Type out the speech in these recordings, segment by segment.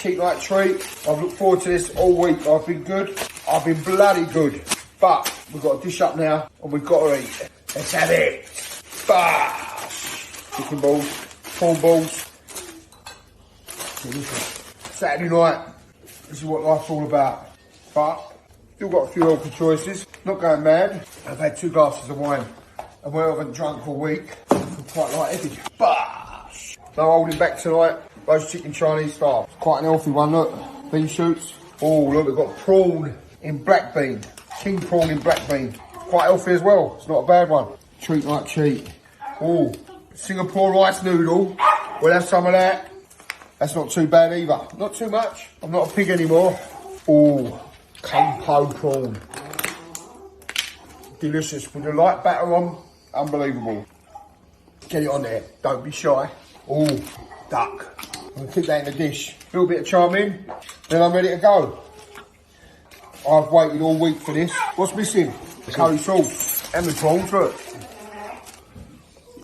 cheap night treat. I've looked forward to this all week. I've been good. I've been bloody good. But we've got to dish up now and we've got to eat. Let's have it. Bash. Chicken balls, prawn balls. Saturday night. This is what life's all about. But still got a few healthy choices. Not going mad. I've had 2 glasses of wine. And where I haven't drunk all week, I feel quite light-headed. Bash. No holding back tonight. Roast chicken Chinese style. It's quite an healthy one, look. Bean shoots. Oh, look, we've got prawn in black bean. King prawn in black bean. Quite healthy as well. It's not a bad one. Treat like cheat. Oh, Singapore rice noodle. We'll have some of that. That's not too bad either. Not too much. I'm not a pig anymore. Oh, King prawn. Delicious. With the light batter on. Unbelievable. Get it on there. Don't be shy. Oh, duck. I'm going to keep that in the dish. A little bit of charm in. Then I'm ready to go. I've waited all week for this. What's missing? Curry sauce. And the prawns, look.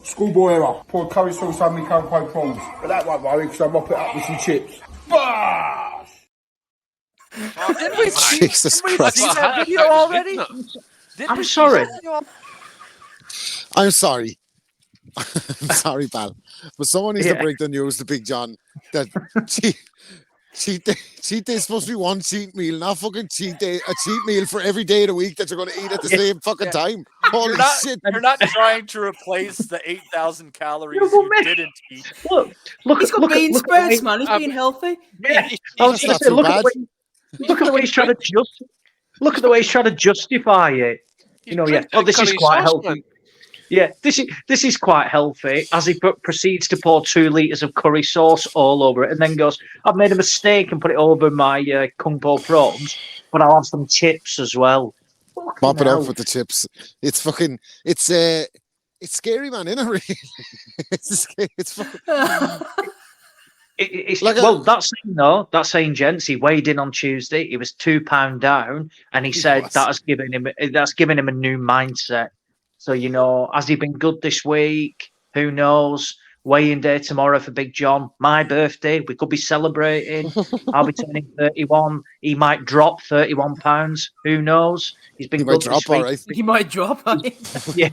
Schoolboy error. Pour curry sauce on me curry prawns. But that won't worry because I'll mop it up with some chips. Bash! Jesus Christ. See that video already? I'm sorry. I'm sorry. I'm sorry, pal. But someone needs to break the news to Big John that cheat day is supposed to be one cheat meal, not fucking cheat day, a cheat meal for every day of the week that you're going to eat at the same fucking time. Holy shit. You're not trying to replace the 8,000 calories you didn't eat. He's got bean sprouts, man. He's being healthy. Yeah, look at the way he's trying to justify it. You know, this is quite healthy. Yeah, this is quite healthy. As he proceeds to pour 2 litres of curry sauce all over it, and then goes, "I've made a mistake and put it over my kung po prawns, but I'll have some chips as well." Mop it up with the chips. It's fucking. It's scary, man. Isn't it? Really? It's fucking. That saying, gents, he weighed in on Tuesday. He was £2 down, and he said that's given him a new mindset. So, you know, has he been good this week? Who knows? Weigh-in day tomorrow for Big John. My birthday. We could be celebrating. I'll be turning 31. He might drop 31 pounds. Who knows? He's been good this week. Right. He might drop. Yeah.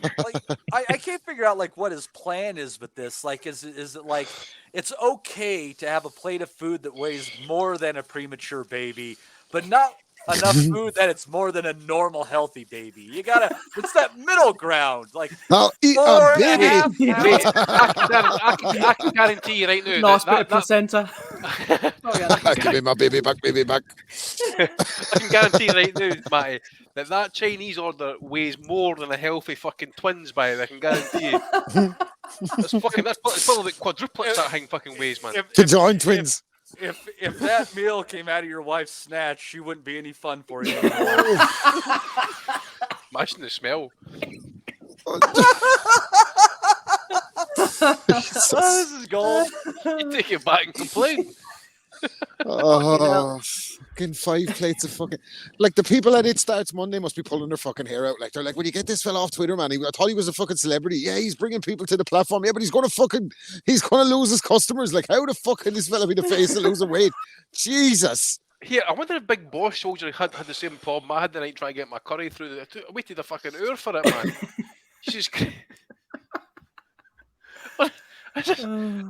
I can't figure out like what his plan is with this. Like, is it like it's okay to have a plate of food that weighs more than a premature baby, but not enough food that it's more than a normal healthy baby? You gotta, it's that middle ground. Like, I'll eat a baby. I can guarantee you right now. Nice bit of placenta. Give me my baby back. I can guarantee you right now, Matty, that Chinese order weighs more than a healthy fucking twins by it. I can guarantee you. That's probably like quadruplets that thing fucking weighs, man. To join twins. If that meal came out of your wife's snatch, she wouldn't be any fun for you anymore. Imagine the smell. This is gold. You take it back and complain. Fucking 5 plates of fucking, like, the people at It Starts Monday must be pulling their fucking hair out. Like, they're like, when you get this fella off Twitter, man, I thought he was a fucking celebrity. Yeah, he's bringing people to the platform. Yeah, but he's gonna lose his customers. Like, how the fuck can this fella be the face of losing weight? Jesus. Here, I wonder if Big Boss Soldier had the same problem I had the night trying to get my curry through. I waited a fucking hour for it, man. Jesus Christ. As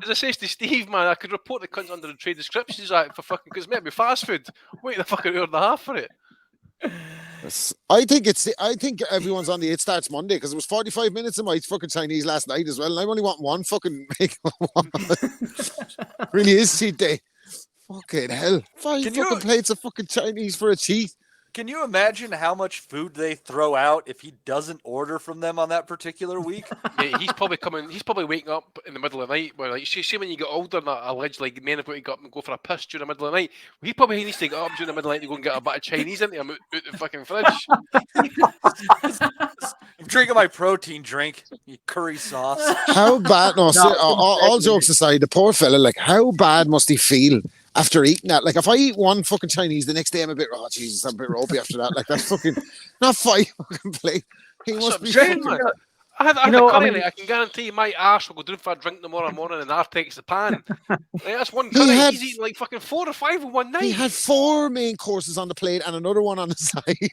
I says to Steve, man, I could report the cunts under the Trade Descriptions Act for fucking, because it might be fast food. Wait a fucking hour and a half for it. I think everyone's on the It Starts Monday because it was 45 minutes of my fucking Chinese last night as well, and I only want one fucking really is cheat day. Fucking hell. 5 plates of fucking Chinese for a cheat. Can you imagine how much food they throw out if he doesn't order from them on that particular week? Mate, he's probably waking up in the middle of the night. Where, like, see when you get older and allegedly men have got to get up and go for a piss during the middle of the night. He probably needs to get up during the middle of the night to go and get a bit of Chinese into him out the fucking fridge. I'm drinking my protein drink, you curry sauce. How bad? All jokes aside, the poor fella, like, how bad must he feel after eating that? Like, if I eat one fucking Chinese, the next day I'm a bit, I'm a bit ropey after that. Like, that's fucking, not 5 fucking plates. He must be fucking, I had You a know, I curry, mean- I can guarantee my arse will go down for a drink tomorrow morning and half takes the pan. That's one He curry. had- He's eating like fucking 4 or 5 in one night. He had 4 main courses on the plate and another one on the side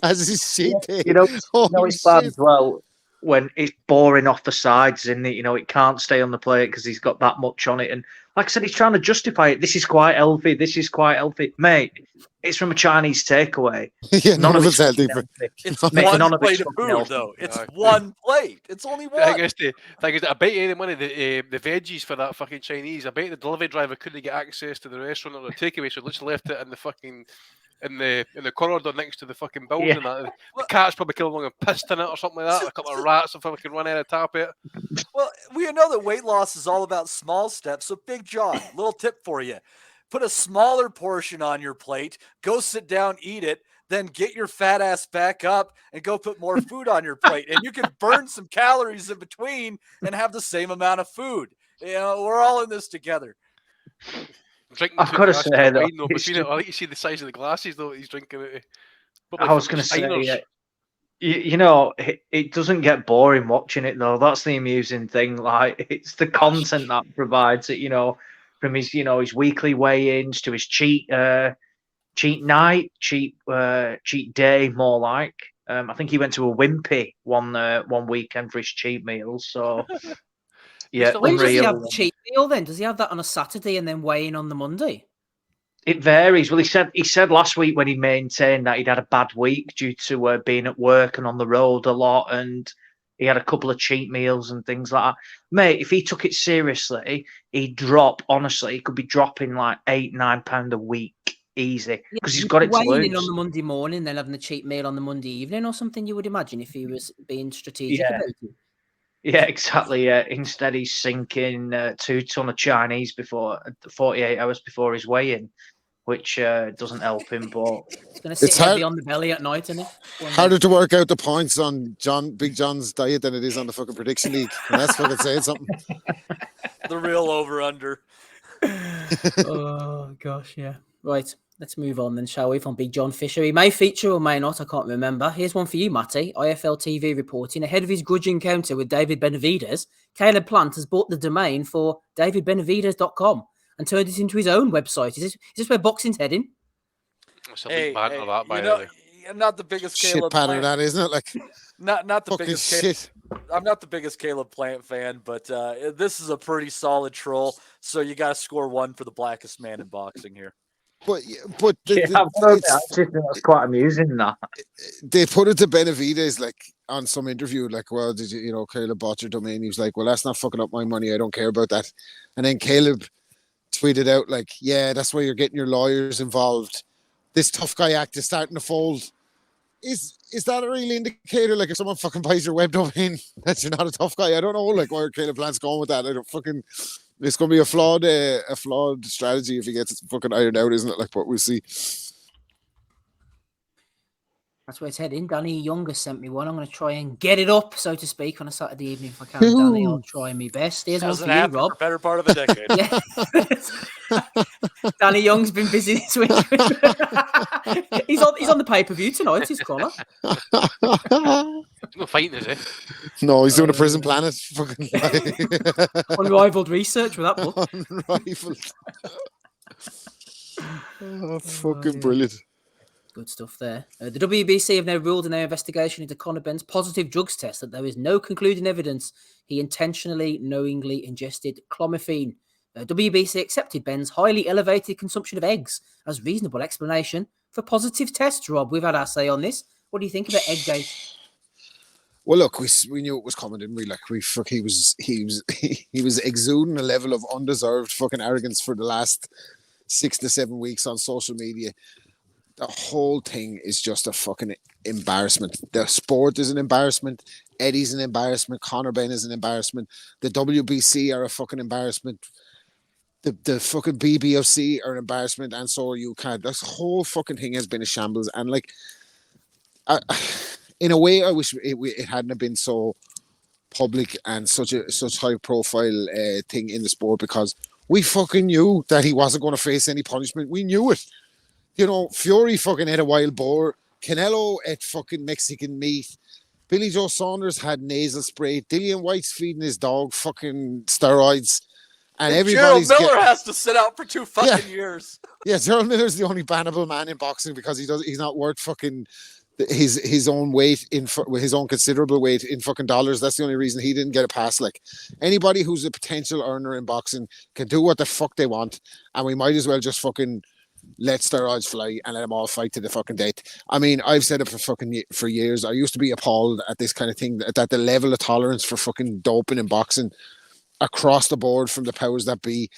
as his cheat day. You know, Holy it's bad shit. as well when it's boring off the sides, isn't it? You know, it can't stay on the plate because he's got that much on it. And like I said, he's trying to justify it. This is quite healthy. This is quite healthy. Mate, it's from a Chinese takeaway. Yeah, none of it's healthy. It's Mate, one none of plate it's of fucking food, healthy. though. It's Aye. one plate. It's only I one. guess I bet you any money the veggies for that fucking Chinese. I bet the delivery driver couldn't get access to the restaurant or the takeaway, so just left it in the fucking in the corridor next to the fucking building. Yeah. And that. The cat's probably killed along and pissed in it or something like that. A couple of rats if I can run out of tap it. Well, we know that weight loss is all about small steps. So, Big John, little tip for you. Put a smaller portion on your plate, go sit down, eat it, then get your fat ass back up and go put more food on your plate. And you can burn some calories in between and have the same amount of food. You know, we're all in this together. Drinking I've 2 gotta glasses say, of though, wine, though. it's Between it, I like to see the size of the glasses though he's drinking it. I was going to say, you know, it doesn't get boring watching it though. That's the amusing thing. Like, it's the content that provides it. You know, from his, you know, his weekly weigh-ins to his cheat night, cheat day, more like. I think he went to a Wimpy one weekend for his cheat meals. So yeah, When does he have unreal. the cheat meal then? Does he have that on a Saturday and then weigh in on the Monday? It varies. Well, he said last week when he maintained that he'd had a bad week due to being at work and on the road a lot, and he had a couple of cheat meals and things like that. Mate, if he took it seriously, he'd drop. Honestly, he could be dropping like £8-9 a week easy because he's got it to weighing in lose. on the Monday morning, then having a cheat meal on the Monday evening or something. You would imagine if he was being strategic about it. Yeah, exactly. Yeah. Instead, he's sinking 2 ton of Chinese before 48 hours before his weigh-in, which doesn't help him. But it's going to sit It's heavy hard- on the belly at night, isn't it? Harder to work out the points on Big John's diet than it is on the fucking prediction league. And that's fucking saying something. The real over-under. Oh, gosh, yeah. Right, let's move on then, shall we, from Big John Fisher. He may feature or may not, I can't remember. Here's one for you, Matty. IFL TV reporting, ahead of his grudge encounter with David Benavides, Caleb Plant has bought the domain for davidbenavides.com and turned it into his own website. Is this where boxing's heading? It's a leak banter that, by you the know, way. not the biggest Shit Caleb pattern Plant. that, isn't it? Like, Not the fucking biggest shit. I'm not the biggest Caleb Plant fan, but this is a pretty solid troll. So you got to score 1 for the blackest man in boxing here. But that's quite amusing. That they put it to Benavides like on some interview, like, well, did you know, Caleb bought your domain? He was like, well, that's not fucking up my money. I don't care about that. And then Caleb tweeted out like, yeah, that's why you're getting your lawyers involved. This tough guy act is starting to fold. Is that a real indicator? Like, if someone fucking buys your web domain, that you're not a tough guy? I don't know. Like, where Caleb Plant's going with that. I don't fucking. It's going to be a flawed strategy if he gets it fucking ironed out, isn't it? Like what we see. That's where it's heading. Danny Young has sent me one. I'm going to try and get it up, so to speak, on a Saturday evening if I can. Danny, I'll try my best. Here's one for you, Rob. For better part of a decade. Danny Young's been busy this week. he's on the pay-per-view tonight, his caller. No fighting, is it? No, he's doing a Prison Planet. Fucking Unrivaled research with that book. Unrivaled. Fucking brilliant. Good stuff there. The WBC have now ruled in their investigation into Conor Benn's positive drugs test that there is no concluding evidence he intentionally, knowingly ingested clomiphene. WBC accepted Benn's highly elevated consumption of eggs as reasonable explanation for positive tests. Rob, we've had our say on this. What do you think about Egggate? Well, look, we knew it was coming, didn't we? Like, he was exuding a level of undeserved fucking arrogance for the last 6 to 7 weeks on social media. The whole thing is just a fucking embarrassment. The sport is an embarrassment. Eddie's an embarrassment. Conor Benn is an embarrassment. The WBC are a fucking embarrassment. The fucking BBOC are an embarrassment, and so are UCAD. This whole fucking thing has been a shambles. And like, in a way, I wish it hadn't been so public and such high profile thing in the sport, because we fucking knew that he wasn't going to face any punishment. We knew it. You know, Fury fucking ate a wild boar. Canelo ate fucking Mexican meat. Billy Joe Saunders had nasal spray. Dillian White's feeding his dog fucking steroids. And Gerald everybody's Miller has to sit out for 2 fucking Yeah. years. Yeah, Gerald Miller's the only bannable man in boxing because he's not worth fucking his own weight in his own considerable weight in fucking dollars. That's the only reason he didn't get a pass. Like anybody who's a potential earner in boxing can do what the fuck they want, and we might as well just fucking let steroids fly and let them all fight to the fucking death. I mean, I've said it for years. I used to be appalled at this kind of thing, that the level of tolerance for fucking doping in boxing across the board from the powers that be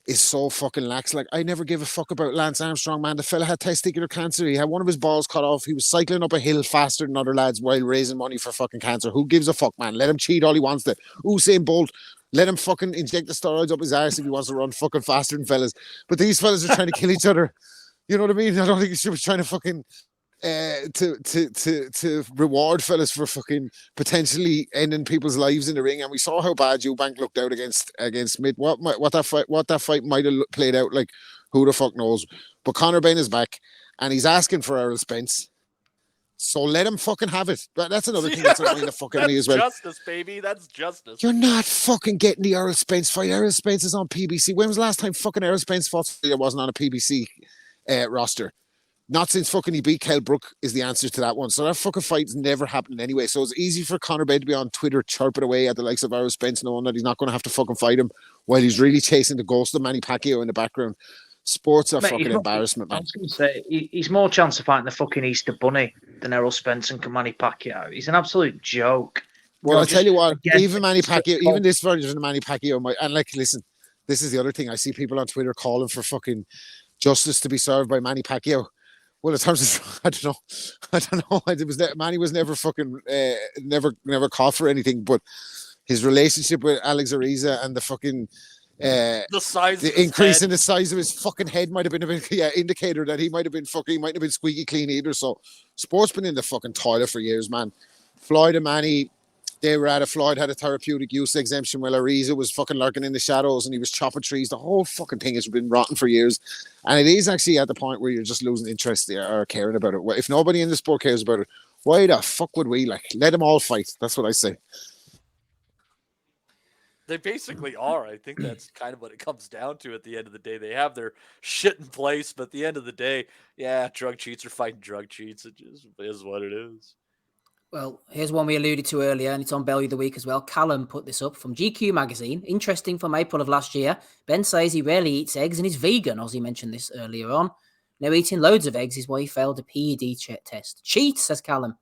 is so fucking lax. Like, I never give a fuck about Lance Armstrong, man. The fella had testicular cancer. He had one of his balls cut off. He was cycling up a hill faster than other lads while raising money for fucking cancer. Who gives a fuck, man? Let him cheat all he wants to. Usain Bolt, let him fucking inject the steroids up his arse if he wants to run fucking faster than fellas. But these fellas are trying to kill each other. You know what I mean? I don't think he was trying to fucking to reward fellas for fucking potentially ending people's lives in the ring. And we saw how bad Eubank looked out against Smith. What that fight might have played out like, who the fuck knows? But Conor Benn is back and he's asking for Errol Spence. So let him fucking have it. That's another thing that's annoying the fuck out of me as well. Justice, baby. That's justice. You're not fucking getting the Errol Spence fight. Errol Spence is on PBC. When was the last time fucking Errol Spence fought that wasn't on a PBC roster? Not since fucking he beat Kell Brook is the answer to that one. So that fucking fight's never happened anyway. So it's easy for Conor Benn to be on Twitter chirping away at the likes of Errol Spence, knowing that he's not going to have to fucking fight him while he's really chasing the ghost of Manny Pacquiao in the background. Sports are fucking embarrassment, man. I was going to say, he's more chance of fighting the fucking Easter Bunny than Errol Spence and Manny Pacquiao. He's an absolute joke. Well, I tell you what, even Manny Pacquiao, even this version of Manny Pacquiao, and like, listen, this is the other thing. I see people on Twitter calling for fucking justice to be served by Manny Pacquiao. Well, in terms of, I don't know. It was Manny was never fucking never caught for anything, but his relationship with Alex Ariza and the fucking the increase in the size of his fucking head might have been an indicator that he might have been squeaky clean either. So sport's been in the fucking toilet for years, man. Floyd and Manny, they were at it. Floyd had a therapeutic use exemption while Ariza was fucking lurking in the shadows and he was chopping trees. The whole fucking thing has been rotten for years. And it is actually at the point where you're just losing interest or caring about it. If nobody in the sport cares about it, why the fuck would we? Like, let them all fight. That's what I say. They basically are. I think that's kind of what it comes down to at the end of the day. They have their shit in place, but at the end of the day, yeah, drug cheats are fighting drug cheats. It just is what it is. Well, here's one we alluded to earlier, and it's on Bellew of the Week as well. Callum put this up from GQ magazine. Interesting from April of last year. Ben says he rarely eats eggs and is vegan. Ozzy mentioned this earlier on. Now, eating loads of eggs is why he failed a PED test. Cheat, says Callum.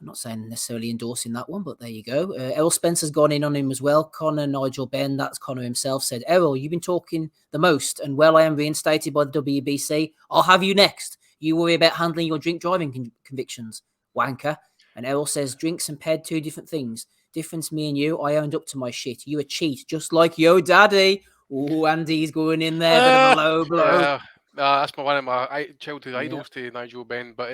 I'm not saying necessarily endorsing that one, but there you go. Errol Spencer's gone in on him as well. Conor Nigel Benn, that's Conor himself, said, Errol, you've been talking the most, and well, I am reinstated by the WBC. I'll have you next. You worry about handling your drink driving convictions, wanker. And Errol says, drinks and ped, two different things. Difference, me and you, I owned up to my shit. You a cheat, just like yo daddy. Oh, Andy's going in there, bit of a low blow. That's one of my childhood idols to Nigel Benn. But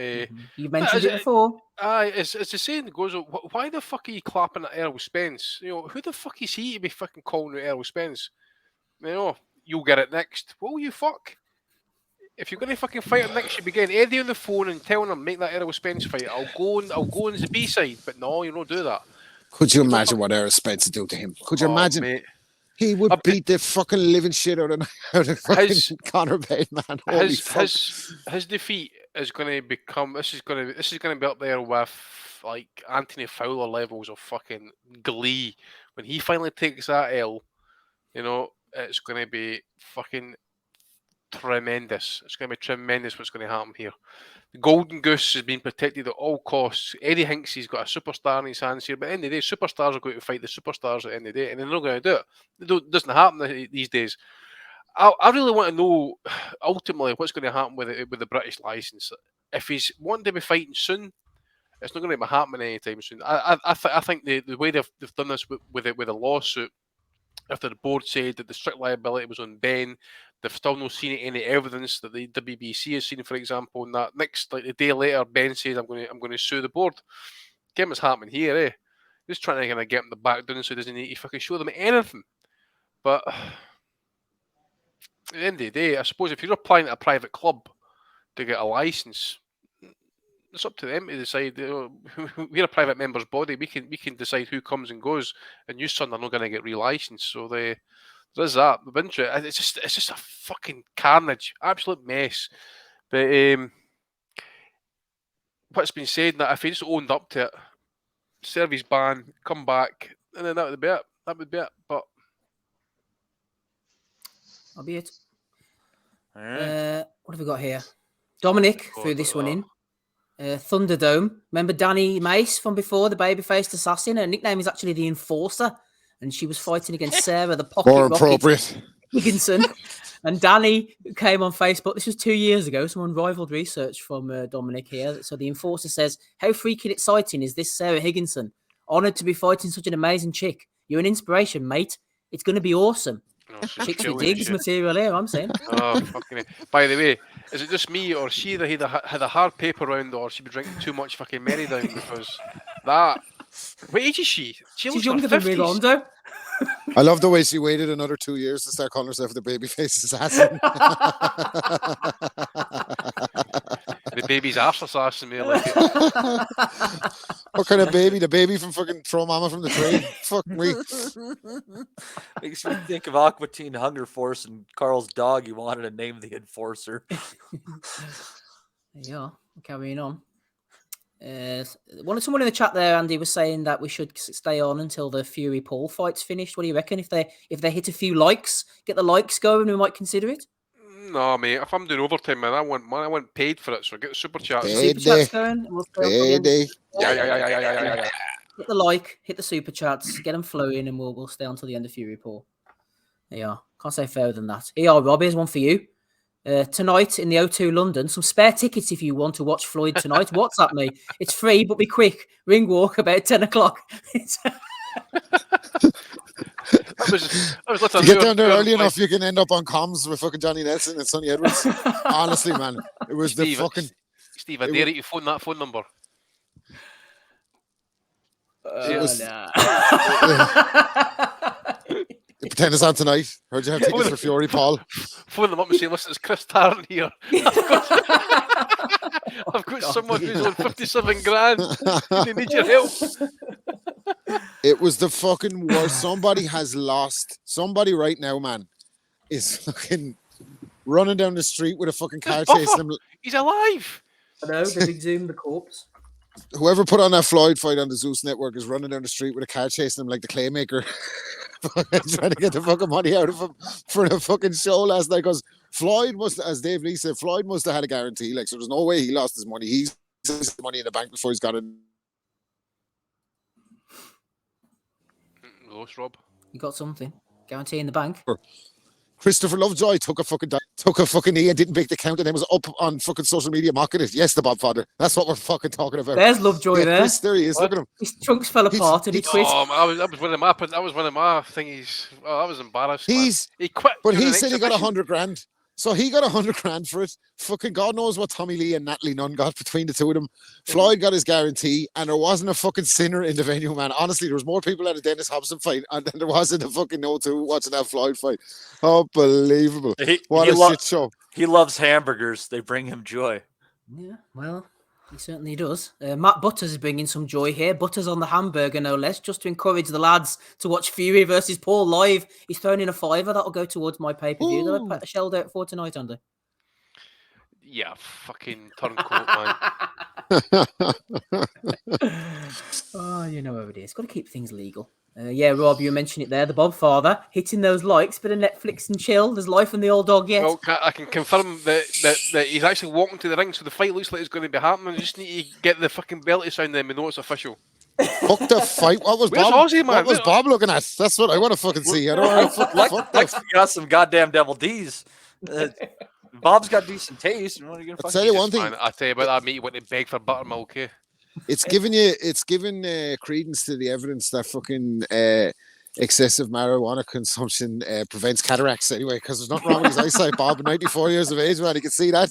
you've mentioned it before. It's the saying that goes, why the fuck are you clapping at Errol Spence? You know, who the fuck is he to be fucking calling out Errol Spence? You know, you'll get it next. Well, you fuck. If you're going to fucking fight him next, you begin Eddie on the phone and telling him make that Errol Spence fight. I'll go on the B side, but no, you don't do that. Could you imagine what Errol Spence would do to him? Could you imagine? Mate. He would beat the fucking living shit out of fucking Conor Benn, man. Holy fuck. His defeat is going to become. This is going to be up there with like Anthony Fowler levels of fucking glee when he finally takes that L. You know, it's going to be fucking tremendous. It's going to be tremendous what's going to happen here. The Golden Goose has been protected at all costs. Eddie thinks he's got a superstar in his hands here, but at the end of the day, superstars are going to fight the superstars at the end of the day, and they're not going to do it. It doesn't happen these days. I really want to know, ultimately, what's going to happen with the British licence. If he's wanting to be fighting soon, it's not going to be happening anytime soon. I think the way they've done this with a lawsuit, after the board said that the strict liability was on Ben, they've still not seen any evidence that the BBC has seen, for example, and that next, like a day later, Ben says, I'm going to sue the board. Get what's happening here, eh? Just trying to kind of get him the back down so he doesn't need to fucking show them anything. But at the end of the day, I suppose if you're applying at a private club to get a license, it's up to them to decide. We're a private member's body. We can decide who comes and goes. And your son are not going to get relicensed. So there's that. It's just a fucking carnage, absolute mess. But what's been said, that if he just owned up to it, serve his ban, come back, and then that would be it. That would be it. But That'll be it. All right. What have we got here? Dominic threw this one in. Thunderdome. Remember Danny Mace from before, the baby-faced assassin? Her nickname is actually the Enforcer, and she was fighting against Sarah, the Pocket More Rocket appropriate. Higginson. And Danny came on Facebook. This was 2 years ago. Some unrivaled research from Dominic here. So the Enforcer says, how freaking exciting is this Sarah Higginson? Honoured to be fighting such an amazing chick. You're an inspiration, mate. It's going to be awesome. no, she's Chicks with killing digs shit. material here, I'm saying. Oh, fucking hell. By the way, is it just me or she that had a hard paper round, or she be drinking too much fucking Merry down? Because that. What age is she? She She's looks younger like than 50s. Rigondo. I love the way she waited another 2 years to start calling herself the babyface assassin. The baby's arse assassin, me. Like it. What kind of baby? The baby from fucking Throw Mama from the Tree? Fuck me. Makes me think of Aqua Teen Hunger Force and Carl's dog. He wanted to name the Enforcer. Yeah, carrying on. Someone in the chat there, Andy, was saying that we should stay on until the Fury Paul fight's finished. What do you reckon? If they hit a few likes, get the likes going, we might consider it. No, mate. If I'm doing overtime, man, I want paid for it. So get the super chats. Hey. Super chats going. We'll stay on till the end. Payday. Yeah. Hit the like, hit the super chats, get them flowing, and we'll stay on till the end of Fury Paul. There you are. Can't say fairer than that. Here, Rob, here's one for you. Tonight in the O2 London, some spare tickets if you want to watch Floyd tonight. WhatsApp me. It's free, but be quick. Ring walk about 10 o'clock. I was If you get down there early enough, you can end up on comms with fucking Johnny Nelson and Sonny Edwards. Honestly, man. It was Steve, the fucking... Steve, I dare you to phone that phone number. It was... Pretend it's on tonight. Heard you have tickets for Fury Paul. Phone them up and say, listen, it's Chris Tarrant here. I've got someone who's on 57 grand. They need your help. It was the fucking worst. Somebody has lost. Somebody right now, man, is fucking running down the street with a fucking car chasing him. He's alive. I know, they've exhumed the corpse. Whoever put on that Floyd fight on the Zeus network is running down the street with a car chasing him like the Claymaker. Trying to get the fucking money out of him for the fucking show last night. Because Floyd must, as Dave Lee said, Floyd must have had a guarantee. Like, so there's no way he lost his money. He's his money in the bank before he's got it. Lost, Rob. You got something. Guarantee in the bank. Christopher Lovejoy took a fucking knee and didn't make the count, and then was up on fucking social media mocking it. Yes, the Bob Fodder. That's what we're fucking talking about. There's Lovejoy Yeah, there. Chris, there he is. Look at him. His trunks fell apart and he quit. Oh, that was one of my thingies. Oh, that was embarrassing. He quit. But during he an said he got exhibition. 100 grand. So he got 100 grand for it. Fucking God knows what Tommy Lee and Natalie Nunn got between the two of them. Floyd got his guarantee, and there wasn't a fucking sinner in the venue, man. Honestly, there was more people at a Dennis Hobson fight than there was in the fucking O2 watching that Floyd fight. Unbelievable. What a shit show. He loves hamburgers. They bring him joy. Yeah, well, he certainly does. Matt Butters is bringing some joy here. Butters on the hamburger, no less, just to encourage the lads to watch Fury versus Paul live. He's thrown in a $5. That'll go towards my pay-per-view that I shelled out for tonight, Andy. Yeah, fucking turncoat, man. Oh, you know how it is. Got to keep things legal. Yeah, Rob, you mentioned it there. The Bob Father hitting those likes, bit of Netflix and chill. There's life in the old dog yet. Well, I can confirm that he's actually walking to the ring, so the fight looks like it's going to be happening. You just need to get the fucking bell to sound, then we know it's official. Fuck the fight. What was Where's Bob? Ozzy, man? What was Bob looking at? That's what I want to fucking see. I don't want to fuck Lex got some goddamn Devil D's. Bob's got decent taste. What are you gonna I'll tell you one thing. Man, I tell you about that, mate. You went to beg for buttermilk, eh? It's given credence to the evidence that fucking excessive marijuana consumption prevents cataracts anyway, because there's nothing wrong with his eyesight, Bob. 94 years of age, man, you can see that.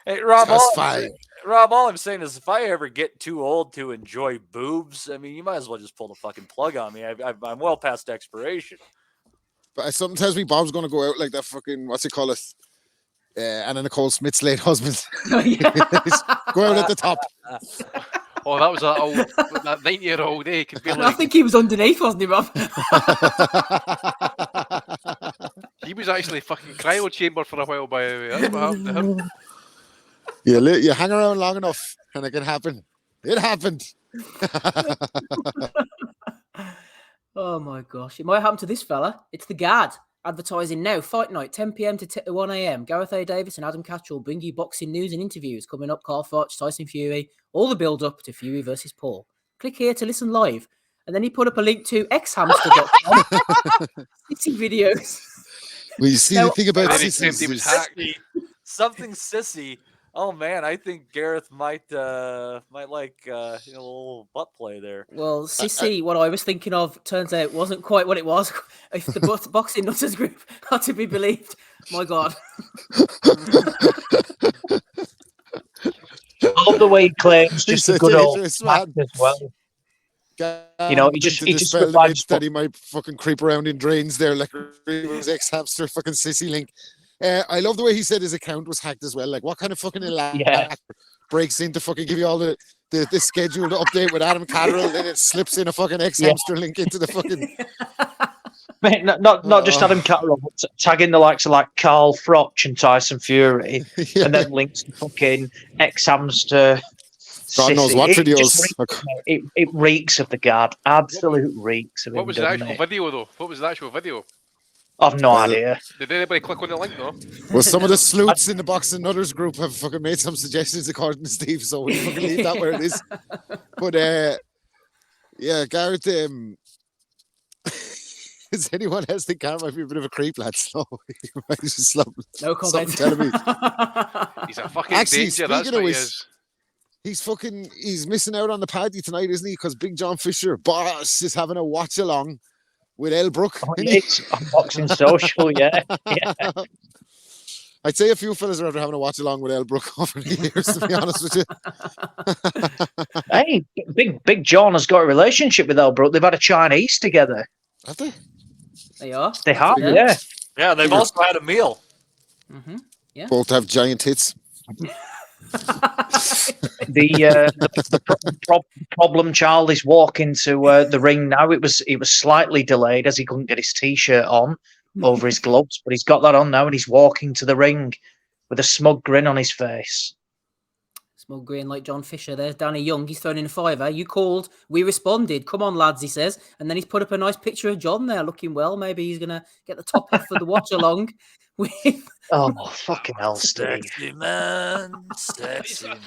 Hey, Rob, That's fine. Rob, all I'm saying is if I ever get too old to enjoy boobs, I mean, you might as well just pull the fucking plug on me. I'm well past expiration. But something tells me Bob's going to go out like that fucking, what's it called? Anna Nicole Smith's late husband. Oh, yeah. Go out at the top. Oh, that was that 90-year-old. He could be I like, think he was underneath, wasn't he, Rob? he was actually fucking cryo chamber for a while. By the way, that's what happened to him. You hang around long enough, and it can happen. It happened. Oh my gosh. It might happen to this fella. It's the Guard. Advertising now. Fight night, 10 p.m. to 1 a.m. Gareth A. Davis and Adam Catchell bring you boxing news and interviews. Coming up, Carl Froch, Tyson Fury, all the build up to Fury versus Paul. Click here to listen live. And then he put up a link to xhamster.com. Sissy videos. Well, you see, Now, the thing about And then he claimed he was sissies, hacked. Something sissy. Oh man, I think Gareth might like a little butt play there. Well, Sissy, what I was thinking of, turns out wasn't quite what it was. If the boxing nutters group are to be believed, my God. I love the way he claims just a He's good a old dangerous fact man. as well. You know, he just dispel the describes myth that he might fucking creep around in drains there like his ex-hamster fucking sissy link. I love the way he said his account was hacked as well. Like, what kind of fucking Yeah. breaks in to fucking give you all the scheduled update with Adam Catterall, and it slips in a fucking ex-hamster link into the fucking... Mate, not just Adam Catterall, but tagging the likes of like Carl Froch and Tyson Fury, Yeah. and then links to fucking ex-hamster. God knows Sissy. what It videos. just reeks, mate. It reeks of the Guard. Absolute reeks of What him, was the doesn't actual it? video though? What was the actual video? I've no idea. Did anybody click on the link though? Well, some of the sleuths in the Boxing Nutters group have fucking made some suggestions according to Steve, so we'll fucking leave that where it is. But yeah, Garrett, does anyone else think Garrett might be a bit of a creep, lads? No, No comment. telling me. He's a fucking Actually, danger. That's speaking of what he which, is. he's missing out on the party tonight, isn't he? Because Big John Fisher, boss, is having a watch along with El Brook. Oh, it's Boxing Social, yeah. I'd say a few fellas are after having a watch along with El Brook over the years, to be honest with you. Hey, Big John has got a relationship with El Brook. They've had a Chinese together. Have they? They are. They have, Yeah. yeah. Yeah, they've also had a meal. Mm-hmm. Yeah. Both have giant tits. The problem child is walking to the ring now. It was slightly delayed as he couldn't get his t-shirt on over his gloves, but he's got that on now and he's walking to the ring with a smug grin on his face. Small green like John Fisher. There's Danny Young. He's thrown in a fiver. You called. We responded. Come on, lads, he says. And then he's put up a nice picture of John there looking well. Maybe he's going to get the top off for the watch along with... Oh, fucking hell, Steve. Sexy man, sexy man.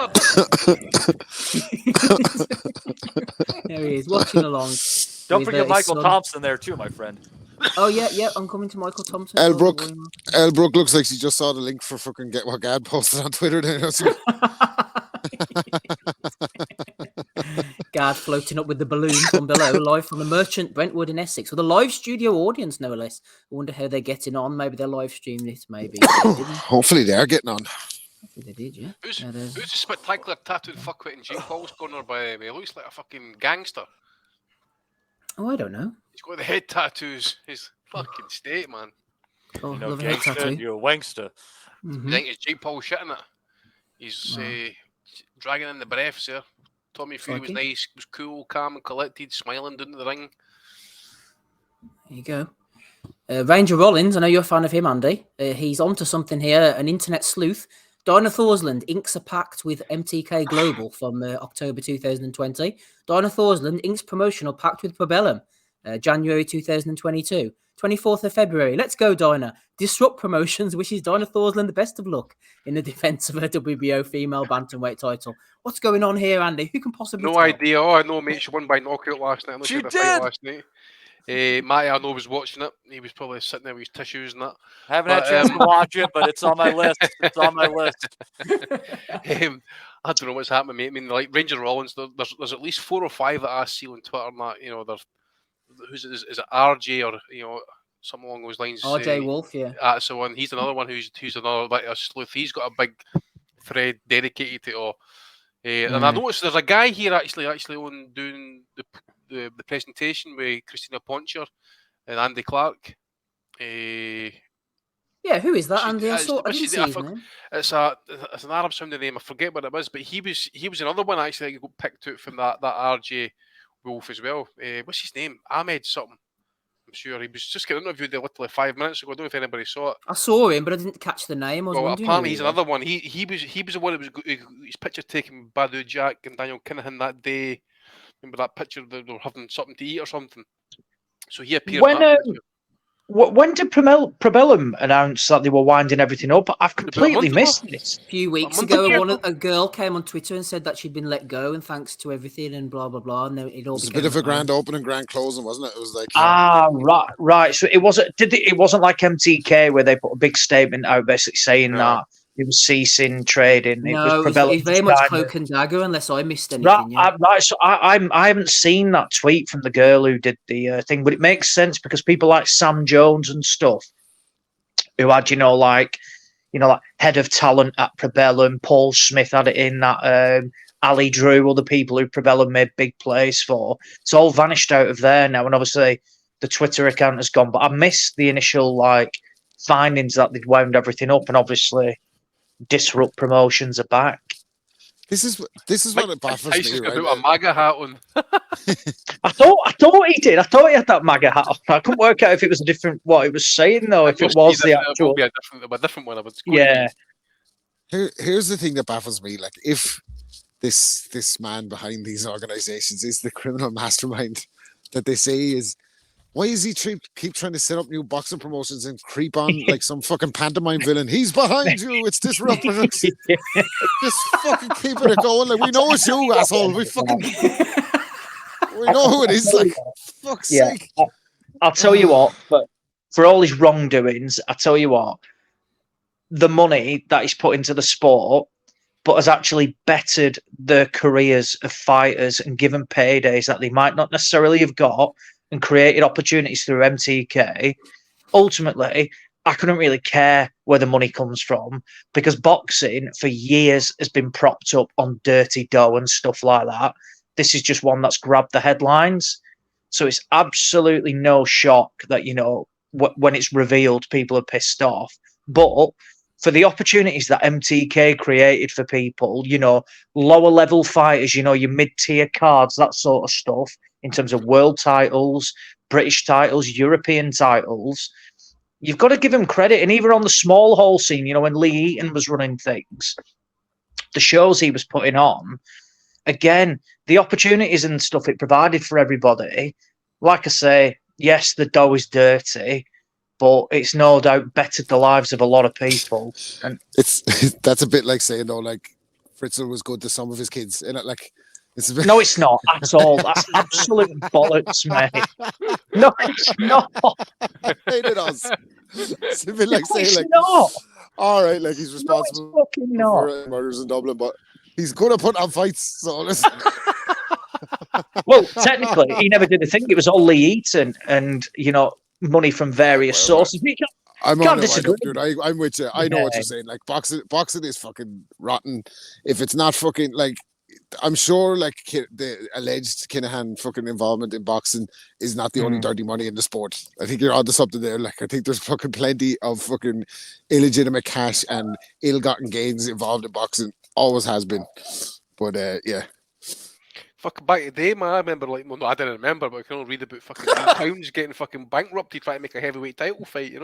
There he is, watching along. Don't with, forget his Michael son. Thompson there too, my friend. Oh, yeah, I'm coming to Michael Thompson. El Brook looks like she just saw the link for fucking Get What Gad posted on Twitter. Gad floating up with the balloons on Bellew, live from the Merchant Brentwood in Essex, with a live studio audience, no less. I wonder how they're getting on. Maybe they're live streaming it, maybe. Hopefully they are getting on. They did, yeah. Who's Yeah, a spectacular tattooed fuckwit in Jake Paul's corner by him? He looks like a fucking gangster. Oh, I don't know. He's got the head tattoos. He's fucking state, man. Oh, You know, love a head gangster, tattoo. you're a wankster. Mhm. You think it's Jake Paul shitting it? He's dragging in the breaths there. Tommy Fury was Crikey. nice, was cool, calm and collected, smiling down to the ring. There you go. Ranger Rollins, I know you're a fan of him, Andy. He's onto something here. An internet sleuth. Dinah Thorsland inks a pact with MTK Global from October 2020. Dinah Thorsland inks promotional pact with Probellum, January 2022. 24th of February. Let's go, Dinah. Disrupt Promotions wishes Dinah Thorsland the best of luck in the defense of her WBO female bantamweight title. What's going on here, Andy? Who can possibly No tell? idea. Oh, I know, mate. She won by knockout last night. She The fight did! last night. Matty, I know, was watching it. He was probably sitting there with his tissues and that. I haven't had a chance to watch it, but it's on my list. It's on my list. I don't know what's happening, mate. I mean, like Ranger Rollins, there's at least 4 or 5 that I see on Twitter and that, you know, there's is it RJ or, you know, something along those lines. RJ Wolf, yeah. That's the one. He's another one who's another like a sleuth. He's got a big thread dedicated to it all. And I noticed there's a guy here actually on doing the presentation with Christina Poncher and Andy Clark. Yeah, who is that, She- Andy? I it's- what's didn't she- see I his forg- name. It's an Arab sounding name. I forget what it was, but he was another one actually that got picked out from that RJ Wolf as well. What's his name? Ahmed something. I'm sure he was just getting interviewed there literally 5 minutes ago. I don't know if anybody saw it. I saw him, but I didn't catch the name. I was Well, wondering. apparently who he's he was. another one. He was the one that was his picture taken by Badu Jack and Daniel Kinahan that day. Remember that picture that they were having something to eat or something. So he appeared. When in that picture. when did Probellum announce that they were winding everything up? I've completely month missed ago. this. A few weeks month ago, ago. a girl came on Twitter and said that she'd been let go and thanks to everything and blah blah blah, and then it all It was a became bit of a known. grand opening, grand closing, wasn't it? It was like Right. So it wasn't like MTK where they put a big statement out basically saying No. that it was ceasing trading. It was No, Probellum it's very just much kind of- cloak and dagger, unless I missed Right, anything. Yeah. right. So I haven't seen that tweet from the girl who did the thing, but it makes sense because people like Sam Jones and stuff, who had like head of talent at Probellum, Paul Smith had it in that. Ali Drew, other people who Probellum made big plays for. It's all vanished out of there now, and obviously the Twitter account has gone. But I missed the initial findings that they'd wound everything up, and obviously Disrupt Promotions are back. this is what it baffles me, Tyson's got right? a MAGA hat on. I thought he did. I thought he had that MAGA hat on. I couldn't work out if it was a different what it was saying though. If it was the actual, It will be a different one. yeah. Here's the thing that baffles me: like, if this man behind these organizations is the criminal mastermind that they say is, why is he keep trying to set up new boxing promotions and creep on like some fucking pantomime villain? He's behind you. It's Disrupt Production. Just fucking keeping it going. Like, we know it's you, asshole. We know who it is. Like, fuck's sake. I'll tell you what, but for all his wrongdoings, I tell you what, the money that he's put into the sport, but has actually bettered the careers of fighters and given paydays that they might not necessarily have got and created opportunities through MTK. Ultimately, I couldn't really care where the money comes from because boxing for years has been propped up on dirty dough and stuff like that. This is just one that's grabbed the headlines. So it's absolutely no shock that, when it's revealed, people are pissed off. But for the opportunities that MTK created for people, lower level fighters, your mid-tier cards, that sort of stuff, in terms of world titles, British titles, European titles, you've got to give him credit. And even on the small hole scene, when Lee Eaton was running things, the shows he was putting on, again, the opportunities and stuff it provided for everybody, like I say, yes, the dough is dirty, but it's no doubt bettered the lives of a lot of people. And That's a bit like saying though, like Fritzl was good to some of his kids, and it's a bit... No, it's not at all. That's absolute bollocks, mate. No, it's not. it is. It's a bit like saying, It's like, not. all right, like he's responsible No, it's fucking not. for murders in Dublin, but he's good at putting on fights. So listen. Well, technically, he never did a thing. It was all Lee Eaton and, money from various sources. I'm Can't on it, disagree. dude. I'm with you. I know what you're saying. Like, boxing is fucking rotten. If it's not fucking, like, I'm sure, like, the alleged Kinahan fucking involvement in boxing is not the only dirty money in the sport. I think you're onto something there. Like, I think there's fucking plenty of fucking illegitimate cash and ill-gotten gains involved in boxing. Always has been. But, yeah. Fucking back in the day, man, I remember, no, I didn't remember, but I can only read about fucking pounds getting fucking bankrupted trying to make a heavyweight title fight,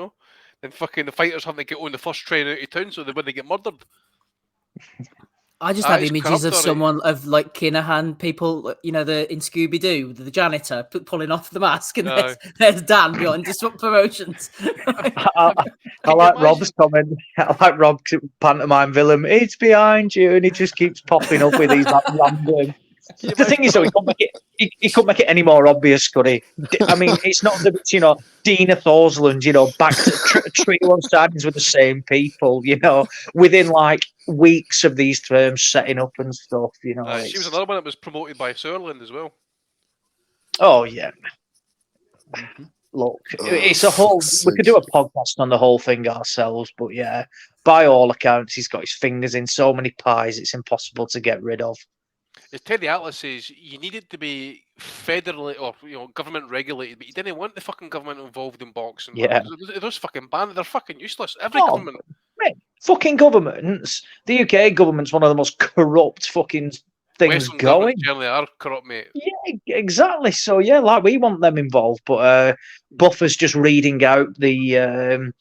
Then fucking the fighters having to get on the first train out of town so they wouldn't get murdered. I just have it's images of corrupt, someone of like Kinahan people, in Scooby Doo, the janitor pulling off the mask, and No. there's Dan behind Disrupt Promotions. I like Rob's comment. I like Rob pantomime villain. It's behind you, and he just keeps popping up with these random. The thing is, though, he couldn't make it any more obvious, could he? I mean, it's not that it's, Dina Thorsland, back to trio on signings with the same people, within weeks of these terms setting up and stuff, She was another one that was promoted by Sutherland as well. Oh, yeah. Look, it's a whole. We could do a podcast on the whole thing ourselves, but yeah, by all accounts, he's got his fingers in so many pies, it's impossible to get rid of. As Teddy Atlas says, you need it to be federally or government regulated, but you didn't want the fucking government involved in boxing. Yeah. They're just fucking banned. They're fucking useless. Every Oh, government. mate, fucking governments. The UK government's one of the most corrupt fucking things Western going. governments generally are corrupt, mate. Yeah, exactly. So yeah, like we want them involved, but Buffer's just reading out all the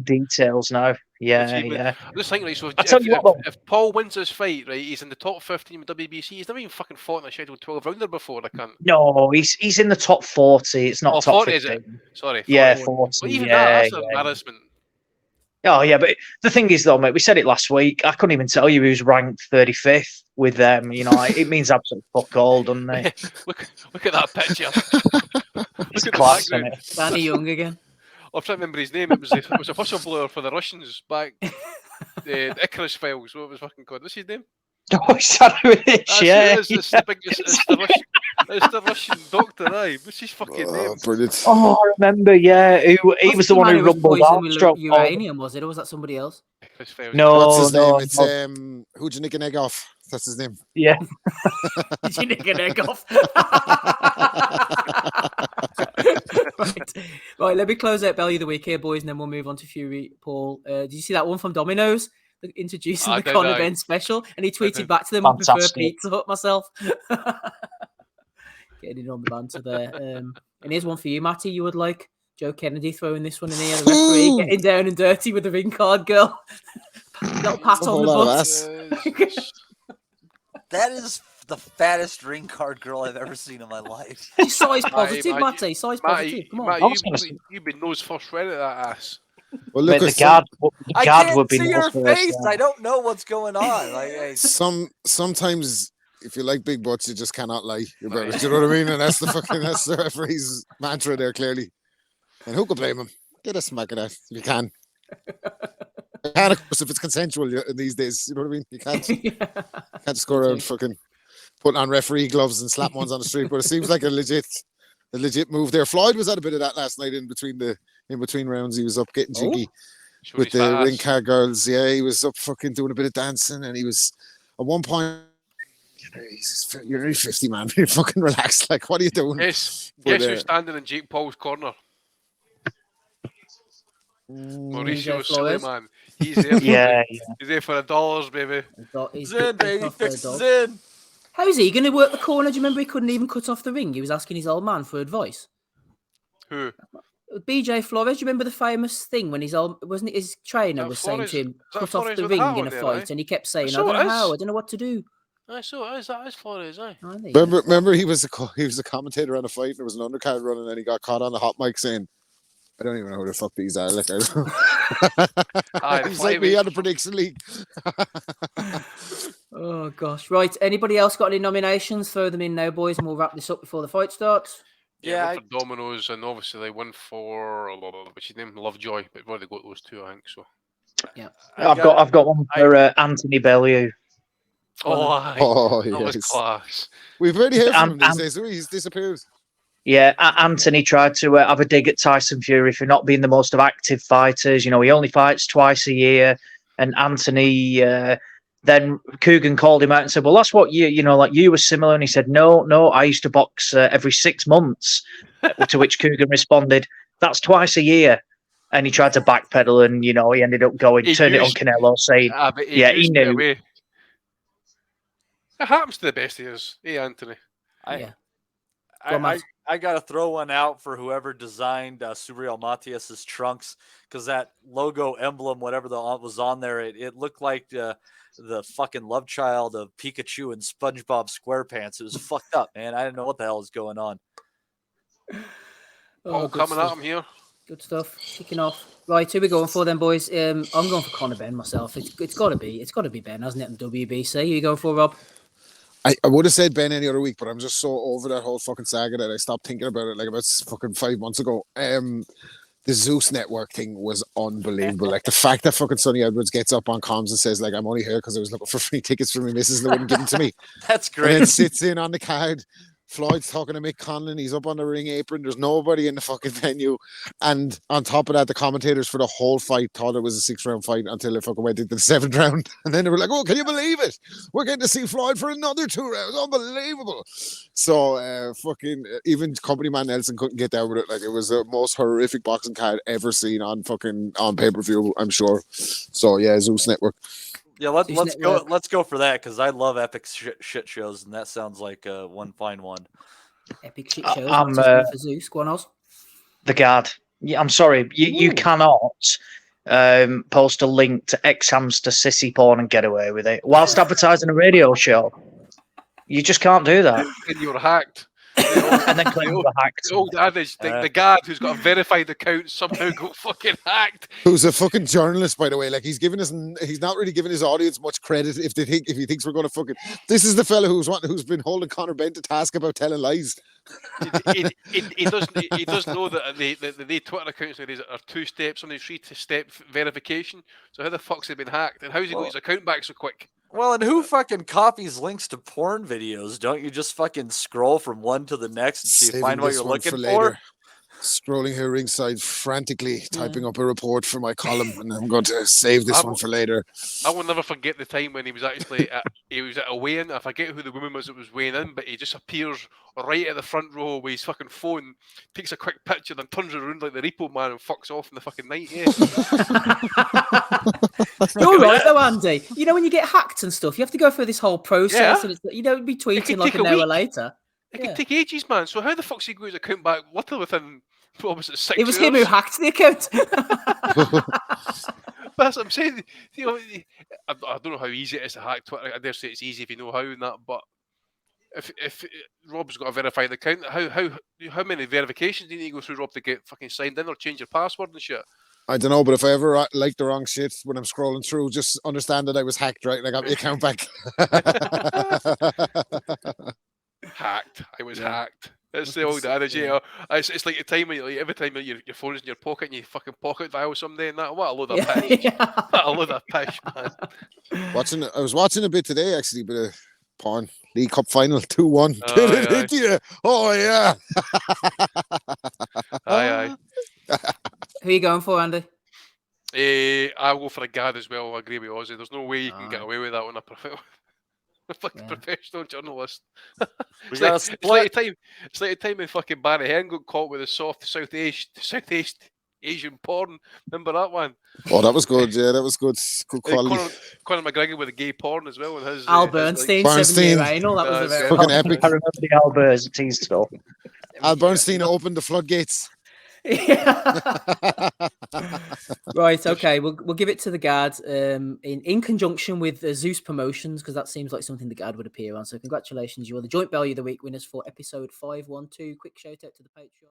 details now. Yeah, yeah. I'm just thinking, right, so I tell you what, though. if Paul wins this fight, right, he's in the top 15 with WBC. He's never even fucking fought in a scheduled 12 rounder before. I can't. No, he's in the top 40. It's not top 40, 15. is it? Sorry. 40. Yeah, 40. Well, even that's an embarrassment. Oh yeah, but the thing is though, mate, we said it last week. I couldn't even tell you who's ranked 35th with them. It means absolute fuck all, doesn't it? look at that picture. It's look class, at the isn't it? Danny Young again. I'm trying to remember his name. It was a whistleblower for the Russians back. The Icarus files. What was fucking called? What's his name? Oh, is that who it is? It's the Russian doctor. Aye, what's his fucking name? Brilliant. Oh, I remember. Yeah, he was the one who rumbled Armstrong. Uranium, was it, or was that somebody else? No, what's his name? no. It's who'd you nick an egg off? That's his name. Yeah. Did you nick an egg off? Right, let me close out Bellew of the week here, boys, and then we'll move on to Fury. Paul, did you see that one from Domino's? Introducing the Conor Ben special, and he tweeted back to them, I prefer Pizza Hut myself. Getting in on the banter there. And here's one for you, Matty. You would like Joe Kennedy throwing this one in here, the referee getting down and dirty with the ring card girl. Little pat on the butt. That is the fattest ring card girl I've ever seen in my life. He's size positive, Matty. Size positive. Come on. You've been nose first right at that ass. Well, look, the guard would be see your first, face. yeah. I don't know what's going on. Sometimes if you like big butts, you just cannot lie about it. Do you know what I mean? And that's the referee's mantra there, clearly. And who could blame him? Get a smack of that if you can. You can, of course, if it's consensual in these days. You know what I mean? You can't just go around fucking putting on referee gloves and slap ones on the street. But it seems like a legit move there. Floyd was at a bit of that last night in between rounds. He was up getting jiggy with the ring card girls. Yeah, he was up fucking doing a bit of dancing, and he was at one point. You're only 50, man. You're fucking relaxed. Like, what are you doing? Guess who's standing in Jake Paul's corner? Mauricio Suleiman. He's there. He's there for $1, baby. He's in, baby. Fixes in. How is he going to work the corner? Do you remember he couldn't even cut off the ring? He was asking his old man for advice. Who? BJ Flores. Do you remember the famous thing when wasn't it his trainer was saying to him, cut off the ring in a fight, and he kept saying, I don't know how, I don't know what to do. I saw it. That is Flores, eh? Remember he was a commentator on a fight, and there was an undercard running, and he got caught on the hot mic saying, I don't even know who the fuck these are. Like, he's like me on the prediction league. Oh gosh. Right. Anybody else got any nominations? Throw them in now, boys, and we'll wrap this up before the fight starts. Yeah, for Domino's, and obviously they won for what's his name, Lovejoy, but where they got those two, I think so. Yeah, I've got one for Anthony Bellew. That was class. We've already heard from him these days. He's disappeared. Yeah, Anthony tried to have a dig at Tyson Fury for not being the most active fighters. He only fights twice a year, and Anthony. Then Coogan called him out and said, "Well, that's what you were similar." And he said, "No, I used to box every 6 months." To which Coogan responded, "That's twice a year." And he tried to backpedal, and he ended up turned it on Canelo, saying, he knew. It happens to the best of us, Anthony. I got to throw one out for whoever designed Subriel Matias's trunks, because that logo emblem, whatever was on there, it looked like the fucking love child of Pikachu and SpongeBob SquarePants. It was fucked up, man. I didn't know what the hell was going on. Coming at him here. Good stuff. Kicking off. Right, who we going for then, boys? I'm going for Conor Ben myself. It's got to be Ben, hasn't it? In WBC. Who you going for, Rob? I would have said Ben any other week, but I'm just so over that whole fucking saga that I stopped thinking about it like about fucking 5 months ago. The Zeus Network thing was unbelievable. Like the fact that fucking Sonny Edwards gets up on comms and says, like, I'm only here because I was looking for free tickets for my missus and they wouldn't give them to me. That's great. And then sits in on the card Floyd's talking to Mick Conlon. He's up on the ring apron. There's nobody in the fucking venue. And on top of that, the commentators for the whole fight thought it was a 6-round fight until it fucking went into the 7th round. And then they were like, oh, can you believe it? We're getting to see Floyd for another 2 rounds. Unbelievable. So fucking even company man Nelson couldn't get down with it. Like, it was the most horrific boxing card ever seen on pay-per-view, I'm sure. So yeah, Zeus Network. Yeah, let's go for that, because I love epic shit shows, and that sounds like one fine one. Epic shit shows. I'm for Zeus. Go on, Oz. The Guard. Yeah, I'm sorry, you cannot post a link to ex-hamster sissy porn and get away with it whilst advertising a radio show. You just can't do that. And you're hacked. And then claim you were hacked. The old adage, the guard who's got a verified account somehow got fucking hacked. Who's a fucking journalist, by the way. Like, he's not really giving his audience much credit if he thinks we're going to fucking. This is the fella who's been holding Conor Benn to task about telling lies. He does know that the Twitter accounts nowadays are 2 steps on the 3-step verification. So how the fuck's he been hacked? And how's he got his account back so quick? Well, and who fucking copies links to porn videos? Don't you just fucking scroll from one to the next until you find what you're looking for? Scrolling here ringside frantically, typing up a report for my column, and I'm going to save this one for later. I will never forget the time when he was actually at a weigh-in. I forget who the woman was that was weighing in, but he just appears right at the front row with his fucking phone, takes a quick picture, then turns around like the repo man and fucks off in the fucking night. Yeah. You're right though, Andy. You know, when you get hacked and stuff, you have to go through this whole process, and you don't be tweeting like an hour later. It could take ages, man. So how the fuck's he got his account back literally within, what was it, 6 hours? It was him who hacked the account. That's what I'm saying. You know, I don't know how easy it is to hack Twitter. I dare say it's easy if you know how and that, but if Rob's got a verified account, how many verifications do you need to go through, Rob, to get fucking signed in or change your password and shit? I don't know, but if I ever like the wrong shit when I'm scrolling through, just understand that I was hacked, right? And I got my account back. Hacked. I was hacked. That's the old adage, you know. It's like the time when every time your phone's in your pocket and you fucking pocket dial somebody and that. What a load of pish. What a load of pish, man. I was watching a bit today, actually, but porn. League Cup final 2-1. Did it hit you? Oh, yeah. Aye. Who are you going for, Andy? I'll go for a guard as well. I agree with Ozzy. There's no way you can get away with that on a professional journalist. It's like the time when fucking Barry Hearn got caught with the soft Southeast Asian porn. Remember that one? Oh, that was good. Yeah, that was good. Good quality. Conor McGregor with the gay porn as well. And his Al Bernstein, 7-year anal. That was a fucking epic. I remember the Al Bernstein stuff. Al Bernstein opened the floodgates. Right, okay, we'll give it to the Guard in conjunction with Zeus Promotions, because that seems like something the Guard would appear on. So congratulations, you are the joint Bellew of the Week winners for episode 512. Quick shout out to the Patreon.